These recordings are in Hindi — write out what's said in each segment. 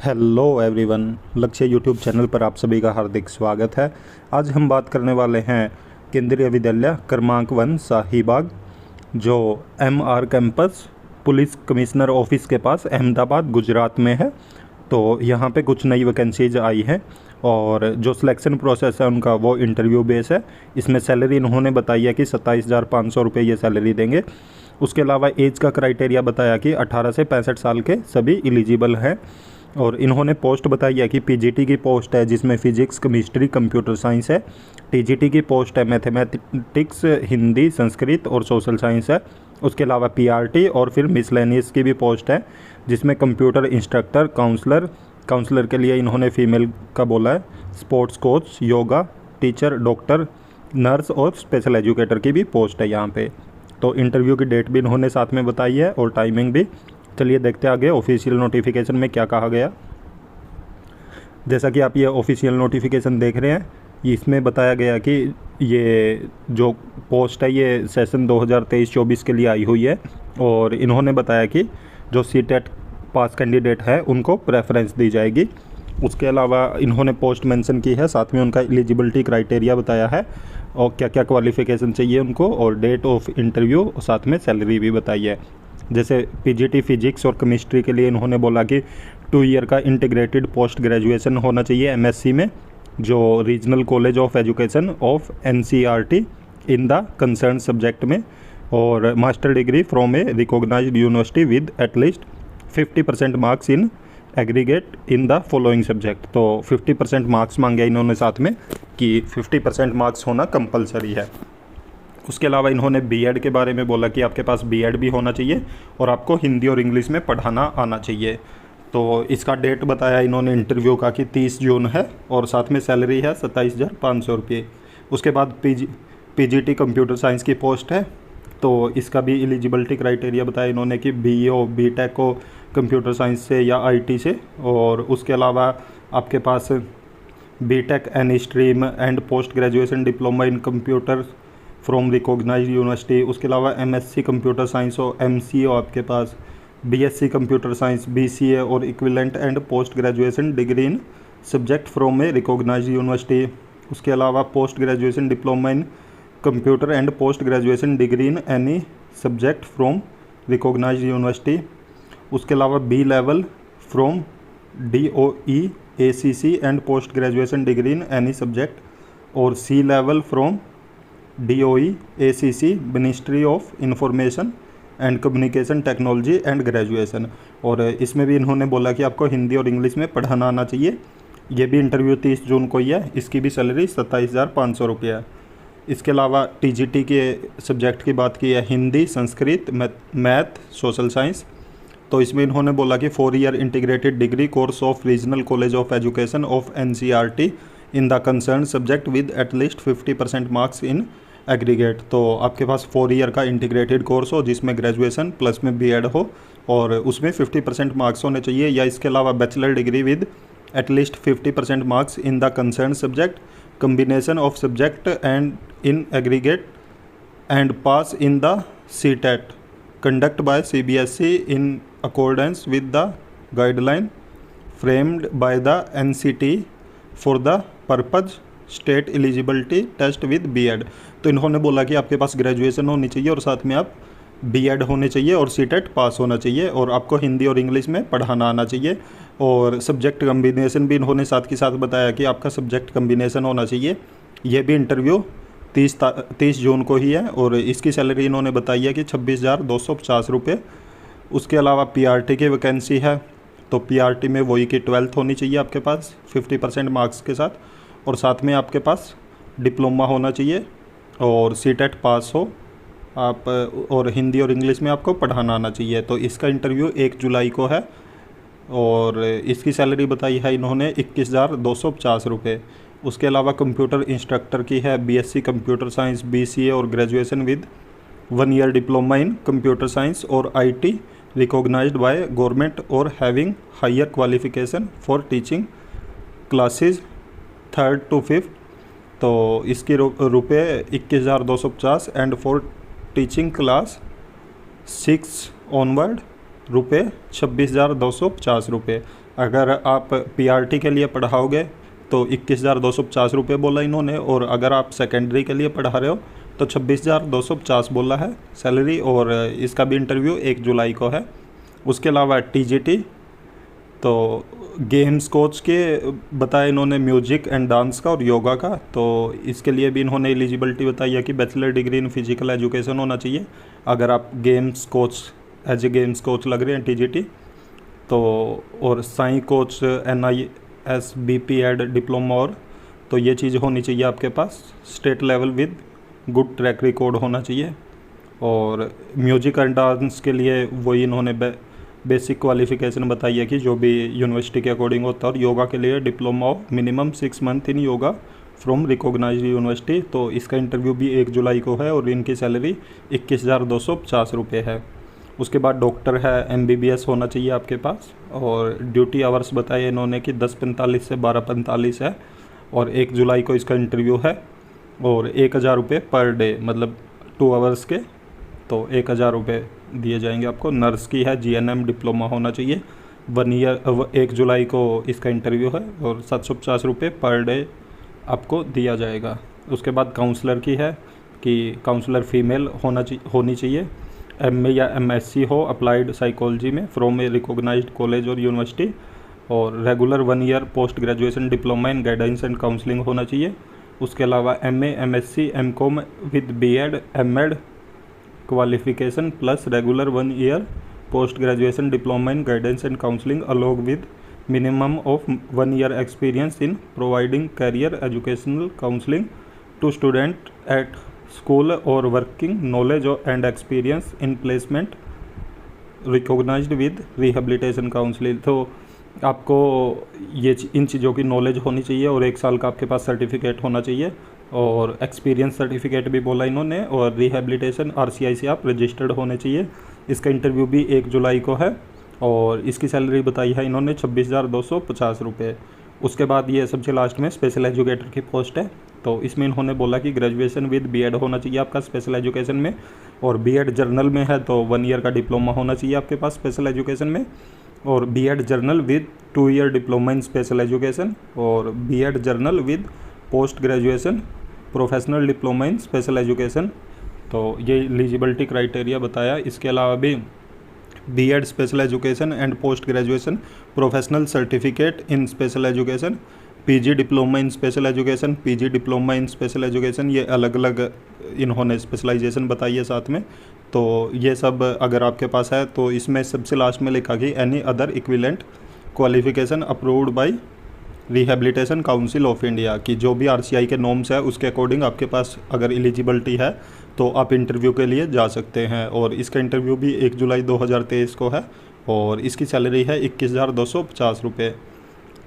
हेलो एवरीवन, लक्ष्य यूट्यूब चैनल पर आप सभी का हार्दिक स्वागत है। आज हम बात करने वाले हैं केंद्रीय विद्यालय क्रमांक 1 शाहीबाग, जो MR campus police commissioner office के पास अहमदाबाद गुजरात में है। तो यहाँ पे कुछ नई वैकेंसीज आई हैं और जो सिलेक्शन प्रोसेस है उनका वो इंटरव्यू बेस है। इसमें सैलरी इन्होंने बताई है कि 27,500 रुपये ये सैलरी देंगे। उसके अलावा एज का क्राइटेरिया बताया कि 18 से 65 साल के सभी एलिजिबल हैं। और इन्होंने पोस्ट बताई है कि पीजीटी की पोस्ट है जिसमें फिजिक्स, केमिस्ट्री, कंप्यूटर साइंस है। टीजीटी की पोस्ट है मैथमेटिक्स, हिंदी, संस्कृत और सोशल साइंस है। उसके अलावा पीआरटी और फिर मिसलेनियस की भी पोस्ट है जिसमें कंप्यूटर इंस्ट्रक्टर, काउंसलर के लिए इन्होंने फीमेल का बोला है, sports coach, yoga teacher, doctor, nurse और स्पेशल एजुकेटर की भी पोस्ट है यहाँ पे। तो इंटरव्यू की डेट भी इन्होंने साथ में बताई है और टाइमिंग भी। चलिए देखते आगे ऑफिशियल नोटिफिकेशन में क्या कहा गया। जैसा कि आप ये ऑफिशियल नोटिफिकेशन देख रहे हैं, इसमें बताया गया कि ये जो पोस्ट है ये सेशन 2023-24 के लिए आई हुई है। और इन्होंने बताया कि जो सीटेट पास कैंडिडेट है उनको प्रेफरेंस दी जाएगी। उसके अलावा इन्होंने पोस्ट मेंशन की है, साथ में उनका एलिजिबिलिटी क्राइटेरिया बताया है और क्या क्या क्वालिफ़िकेशन चाहिए उनको, और डेट ऑफ इंटरव्यू और साथ में सैलरी भी बताई है। जैसे पीजीटी फिजिक्स और केमिस्ट्री के लिए इन्होंने बोला कि 2 ईयर का इंटीग्रेटेड पोस्ट ग्रेजुएशन होना चाहिए एमएससी में, जो regional college of education of NCERT in the concern subject में, और master degree from a recognised university with at least 50% marks in aggregate in the following subject. तो 50% मार्क्स मांगे इन्होंने साथ में कि 50% मार्क्स होना कंपलसरी है। उसके अलावा इन्होंने बीएड के बारे में बोला कि आपके पास बीएड भी होना चाहिए और आपको हिंदी और इंग्लिश में पढ़ाना आना चाहिए। तो इसका डेट बताया इन्होंने इंटरव्यू का कि 30 जून है और साथ में सैलरी है 27,500 रुपये। उसके बाद पीजीटी कंप्यूटर साइंस की पोस्ट है, तो इसका भी एलिजिबिलिटी क्राइटेरिया बताया इन्होंने कि बीओ बीटेक को कंप्यूटर साइंस से या आईटी से, और उसके अलावा आपके पास BTech any stream and post graduation diploma in computer from recognised university. उसके अलावा एमएससी कंप्यूटर साइंस हो, एमसी हो आपके पास, बीएससी कंप्यूटर साइंस, बीसीए और equivalent and post graduation degree in subject from a recognised university. उसके अलावा post graduation diploma in computer and post graduation degree in any subject from recognised university. उसके अलावा B level from DOE ACC and post graduation degree in any subject, और C level from DOE ACC ministry of information and communication technology and graduation. और इसमें भी इन्होंने बोला कि आपको हिंदी और इंग्लिश में पढ़ाना आना चाहिए। ये भी इंटरव्यू 30 जून को ही है। इसकी भी सैलरी 27,500 रुपये है। इसके अलावा टीजीटी के सब्जेक्ट की बात की है, Hindi, Sanskrit, math, social science. तो इसमें इन्होंने बोला कि 4 year integrated degree course of regional college of education of NCERT in the concern subject with at least 50% marks in aggregate. तो आपके पास 4 ईयर का इंटीग्रेटेड कोर्स हो जिसमें ग्रेजुएशन प्लस में बीएड हो और उसमें 50% मार्क्स होने चाहिए, या इसके अलावा bachelor degree with at least 50% marks in the concern subject, combination of subject and in aggregate and pass in the CTET conducted by CBSE in accordance with the guideline framed by the NCT for the purpose state eligibility test with B.Ed। तो इन्होंने बोला कि आपके पास ग्रेजुएशन होनी चाहिए और साथ में आप B.Ed होने चाहिए और CTET पास होना चाहिए, और आपको हिंदी और इंग्लिश में पढ़ाना आना चाहिए। और सब्जेक्ट कम्बिनेशन भी इन्होंने साथ के साथ बताया कि आपका सब्जेक्ट कम्बिनेशन होना चाहिए। ये भी इंटरव्यू 30 जून को ही है और इसकी सैलरी इन्होंने बताई है कि 26,250 रुपये। उसके अलावा पीआरटी की वैकेंसी है, तो पीआरटी में वही की 12th होनी चाहिए आपके पास 50% मार्क्स के साथ, और साथ में आपके पास डिप्लोमा होना चाहिए और CTET पास हो आप, और हिंदी और इंग्लिश में आपको पढ़ाना आना चाहिए। तो इसका इंटरव्यू 1 जुलाई को है और इसकी सैलरी बताई है इन्होंने 21,250 रुपये। उसके अलावा कंप्यूटर इंस्ट्रक्टर की है, BSc कंप्यूटर साइंस, BCA और graduation with 1 year diploma in computer science और IT रिकॉग्नाइज्ड बाय गवर्नमेंट और having higher qualification for teaching classes 3rd to 5th। तो इसके रुपये 21,250 and for teaching class 6 onward रुपये 26,250 रुपये। अगर आप पीआरटी के लिए पढ़ाओगे तो 21,250 रुपये बोला इन्होंने, और अगर आप सेकेंडरी के लिए पढ़ा रहे हो तो 26,250 बोला है सैलरी, और इसका भी इंटरव्यू 1 जुलाई को है। उसके अलावा टीजीटी, तो गेम्स कोच के बताया इन्होंने म्यूजिक एंड डांस का और योगा का, तो इसके लिए भी इन्होंने एलिजिबिलिटी बताई है कि bachelor degree in physical education होना चाहिए अगर आप games coach as a games coach लग रहे हैं टीजीटी तो, और SAI coach NIS BP Ed diploma, और तो ये चीज़ होनी चाहिए आपके पास। State level with good track record होना चाहिए। और म्यूजिक एंड डांस के लिए वही इन्होंने बेसिक क्वालिफिकेशन बताई है कि जो भी यूनिवर्सिटी के अकॉर्डिंग होता है। और योगा के लिए diploma of minimum 6 month in yoga from recognised university, तो इसका इंटरव्यू भी 1 जुलाई को है और इनकी सैलरी 21,250 रुपये है। उसके बाद डॉक्टर है, MBBS होना चाहिए आपके पास, और ड्यूटी आवर्स बताए इन्होंने कि 10:45 से 12:45 है, और 1 जुलाई को इसका इंटरव्यू है। और 1,000 रुपये पर डे, मतलब 2 आवर्स के, तो 1,000 रुपये दिए जाएंगे आपको। नर्स की है, GNM डिप्लोमा होना चाहिए, 1 ईयर। 1 जुलाई को इसका इंटरव्यू है और 750 रुपये पर डे आपको दिया जाएगा। उसके बाद काउंसलर की है कि काउंसलर फीमेल होनी चाहिए, MA या MSc हो अप्लाइड साइकोलॉजी में फ्रॉम ए रिकॉग्नाइज्ड कॉलेज और यूनिवर्सिटी, और regular 1 year post graduation diploma in guidance and counselling होना चाहिए। उसके अलावा MA MSc MCOM विद BEd MEd qualification plus regular 1 year post graduation diploma in guidance and counselling along with minimum of 1 year experience in providing career educational counselling to student at school और working knowledge and experience in placement recognised with rehabilitation counselling. तो आपको ये इन चीज़ों की नॉलेज होनी चाहिए, और 1 साल का आपके पास सर्टिफिकेट होना चाहिए, और एक्सपीरियंस सर्टिफिकेट भी बोला इन्होंने, और रिहेबिलिटेशन RCI से आप रजिस्टर्ड होने चाहिए। इसका इंटरव्यू भी 1 जुलाई को है, और इसकी सैलरी बताई है इन्होंने 26,250 रुपये। उसके बाद ये सबसे लास्ट में स्पेशल एजुकेटर की पोस्ट है, तो इसमें इन्होंने बोला कि ग्रेजुएशन विद BEd होना चाहिए आपका स्पेशल एजुकेशन में, और BEd जर्नल में है तो 1 ईयर का डिप्लोमा होना चाहिए आपके पास स्पेशल एजुकेशन में, और BEd journal with 2 year diploma in special education, और BEd journal with post graduation professional diploma in special education. तो ये एलिजिबिलिटी क्राइटेरिया बताया। इसके अलावा भी BEd special education and post graduation professional certificate in special education, PG diploma in special education, PG diploma in special education, ये अलग अलग इन्होंने स्पेशलाइजेशन बताई है साथ में। तो ये सब अगर आपके पास है तो इसमें सबसे लास्ट में लिखा कि any other equivalent qualification approved by rehabilitation council of India, की जो भी RCI के नॉर्म्स है उसके अकॉर्डिंग आपके पास अगर एलिजिबिलिटी है तो आप इंटरव्यू के लिए जा सकते हैं। और इसका इंटरव्यू भी 1 जुलाई 2023 को है, और इसकी सैलरी है 21,250 रुपये।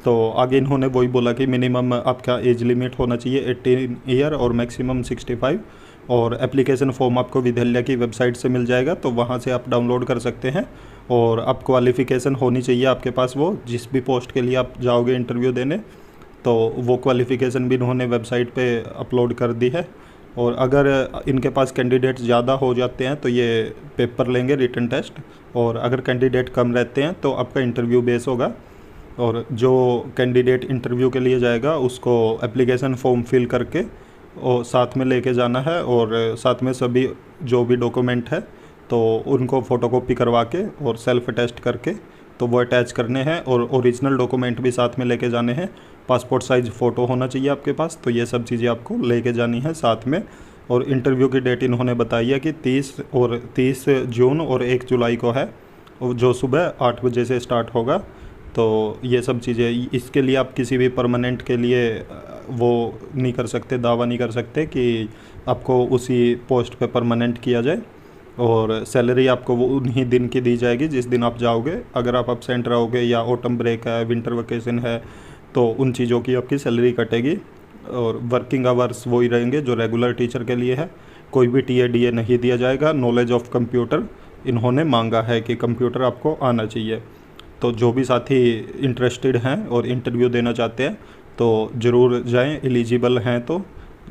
तो आगे इन्होंने वही बोला कि मिनिमम आपका एज लिमिट होना चाहिए 18 ईयर और मैक्सिमम 65, और एप्लीकेशन फॉर्म आपको विद्यालय की वेबसाइट से मिल जाएगा, तो वहाँ से आप डाउनलोड कर सकते हैं। और आप क्वालिफ़िकेशन होनी चाहिए आपके पास, वो जिस भी पोस्ट के लिए आप जाओगे इंटरव्यू देने, तो वो क्वालिफ़िकेशन भी इन्होंने वेबसाइट पे अपलोड कर दी है। और अगर इनके पास कैंडिडेट ज़्यादा हो जाते हैं तो ये पेपर लेंगे रिटन टेस्ट, और अगर कैंडिडेट कम रहते हैं तो आपका इंटरव्यू बेस होगा। और जो कैंडिडेट इंटरव्यू के लिए जाएगा उसको एप्लीकेशन फॉर्म फिल करके और साथ में लेके जाना है, और साथ में सभी जो भी डॉक्यूमेंट है तो उनको फ़ोटोकॉपी करवा के और सेल्फ टेस्ट करके तो वो अटैच करने हैं, और ओरिजिनल डॉक्यूमेंट भी साथ में लेके जाने हैं। पासपोर्ट साइज़ फ़ोटो होना चाहिए आपके पास, तो ये सब चीज़ें आपको लेके जानी है साथ में। और इंटरव्यू की डेट इन्होंने बताई है कि 30 जून और 1 जुलाई को है, जो सुबह 8 बजे से स्टार्ट होगा। तो ये सब चीज़ें, इसके लिए आप किसी भी परमानेंट के लिए वो नहीं कर सकते, दावा नहीं कर सकते कि आपको उसी पोस्ट पे परमानेंट किया जाए। और सैलरी आपको वो उन्हीं दिन की दी जाएगी जिस दिन आप जाओगे। अगर आप एब्सेंट रहोगे या ऑटम ब्रेक है, विंटर वेकेशन है, तो उन चीज़ों की आपकी सैलरी कटेगी। और वर्किंग आवर्स वही रहेंगे जो रेगुलर टीचर के लिए है। कोई भी TA DA नहीं दिया जाएगा। नॉलेज ऑफ कंप्यूटर इन्होंने मांगा है कि कंप्यूटर आपको आना चाहिए। तो जो भी साथी इंटरेस्टेड हैं और इंटरव्यू देना चाहते हैं तो ज़रूर जाएं, एलिजिबल हैं तो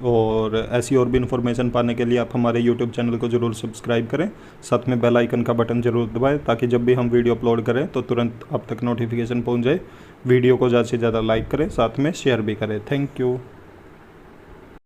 और ऐसी और भी इन्फॉर्मेशन पाने के लिए आप हमारे यूट्यूब चैनल को ज़रूर सब्सक्राइब करें, साथ में बेल आइकन का बटन ज़रूर दबाएं ताकि जब भी हम वीडियो अपलोड करें तो तुरंत आप तक नोटिफिकेशन पहुंच जाए। वीडियो को ज़्यादा से ज़्यादा लाइक करें, साथ में शेयर भी करें। Thank you.